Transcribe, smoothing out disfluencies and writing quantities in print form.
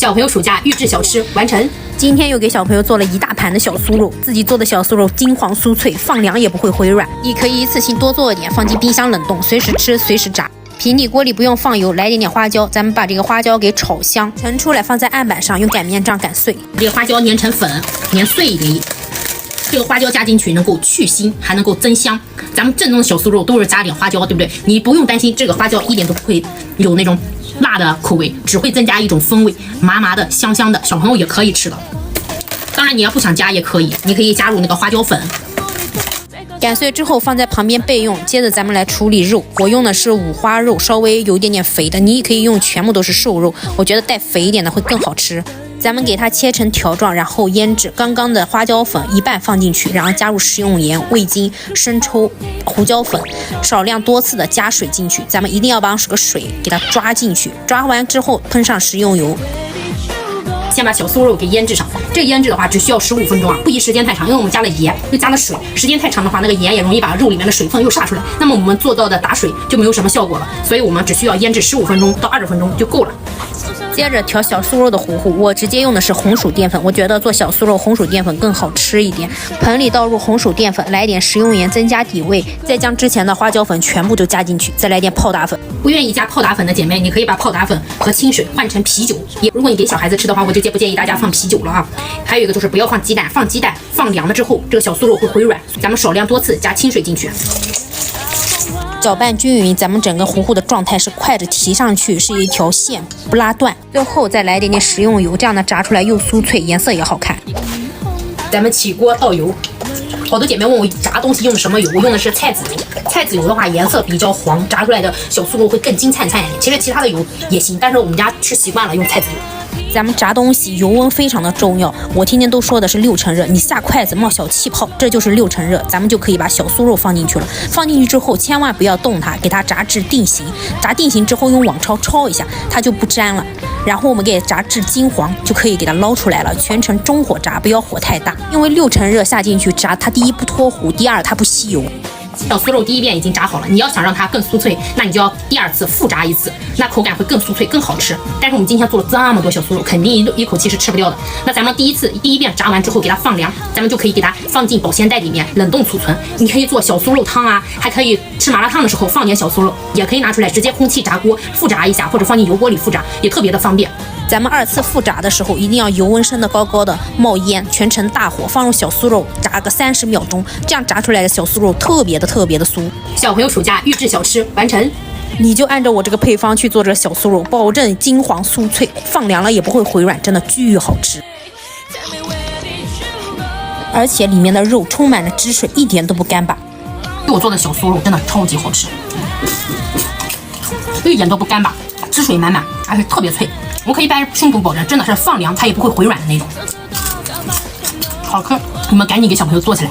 小朋友暑假预制小吃完成。今天又给小朋友做了一大盘的小酥肉，自己做的小酥肉金黄酥脆，放凉也不会回软。你可以一次性多做一点，放进冰箱冷冻，随时吃随时炸。平底锅里不用放油，来点花椒，咱们把这个花椒给炒香，盛出来放在案板上，用擀面杖擀碎。这个花椒碾成粉，碾碎一点。这个花椒加进去能够去腥，还能够增香。咱们正宗的小酥肉都是加点花椒，对不对？你不用担心这个花椒一点都不会有那种辣的口味，只会增加一种风味，麻麻的、香香的，小朋友也可以吃的。当然，你要不想加也可以，你可以加入那个花椒粉。擀碎之后放在旁边备用。接着咱们来处理肉，我用的是五花肉，稍微有一点点肥的，你也可以用全部都是瘦肉，我觉得带肥一点的会更好吃。咱们给它切成条状，然后腌制。刚刚的花椒粉一半放进去，然后加入食用盐、味精、生抽、胡椒粉，少量多次的加水进去。咱们一定要把这个水给它抓进去，抓完之后喷上食用油。先把小酥肉给腌制上，这腌制的话只需要15分钟啊，不宜时间太长，因为我们加了盐又加了水，时间太长的话，那个盐也容易把肉里面的水分又煞出来，那么我们做到的打水就没有什么效果了，所以我们只需要腌制15分钟到20分钟就够了。接着调小酥肉的糊糊，我直接用的是红薯淀粉，我觉得做小酥肉红薯淀粉更好吃一点。盆里倒入红薯淀粉，来点食用盐增加底味，再将之前的花椒粉全部就加进去，再来点泡打粉。不愿意加泡打粉的姐妹，你可以把泡打粉和清水换成啤酒。如果你给小孩子吃的话，我就不建议大家放啤酒了啊。还有一个就是不要放鸡蛋，放鸡蛋放凉了之后，这个小酥肉会回软。咱们少量多次加清水进去。搅拌均匀，咱们整个糊糊的状态是筷子提上去是一条线，不拉断。最后再来点食用油，这样呢炸出来又酥脆，颜色也好看。咱们起锅倒油，好多姐妹问我炸东西用的什么油，我用的是菜籽油。菜籽油的话颜色比较黄，炸出来的小酥肉会更金灿灿一点。其实其他的油也行，但是我们家吃习惯了用菜籽油。咱们炸东西油温非常的重要，我天天都说的是6成热，你下筷子冒小气泡，这就是6成热，咱们就可以把小酥肉放进去了。放进去之后千万不要动它，给它炸至定型。炸定型之后用网抄抄一下，它就不粘了。然后我们给它炸至金黄，就可以给它捞出来了。全程中火炸，不要火太大，因为6成热下进去炸，它第一不脱糊，第二它不吸油。小酥肉第一遍已经炸好了，你要想让它更酥脆，那你就要第2次复炸一次，那口感会更酥脆更好吃。但是我们今天做了这么多小酥肉，肯定一口气是吃不掉的。那咱们第一遍炸完之后给它放凉，咱们就可以给它放进保鲜袋里面冷冻储存。你可以做小酥肉汤啊，还可以吃麻辣烫的时候放点小酥肉，也可以拿出来直接空气炸锅复炸一下，或者放进油锅里复炸，也特别的方便。咱们2次复炸的时候，一定要油温升得高高的，冒烟，全程大火放入小酥肉，炸个30秒钟，这样炸出来的小酥肉特别的酥。小朋友暑假预制小吃完成，你就按照我这个配方去做这个小酥肉，保证金黄酥脆，放凉了也不会回软，真的巨好吃。而且里面的肉充满了汁水，一点都不干巴。我做的小酥肉真的超级好吃，一点都不干巴，汁水满满，而且特别脆。我可以拍胸脯保证，真的是放凉它也不会回软的那种，好吃！你们赶紧给小朋友做起来。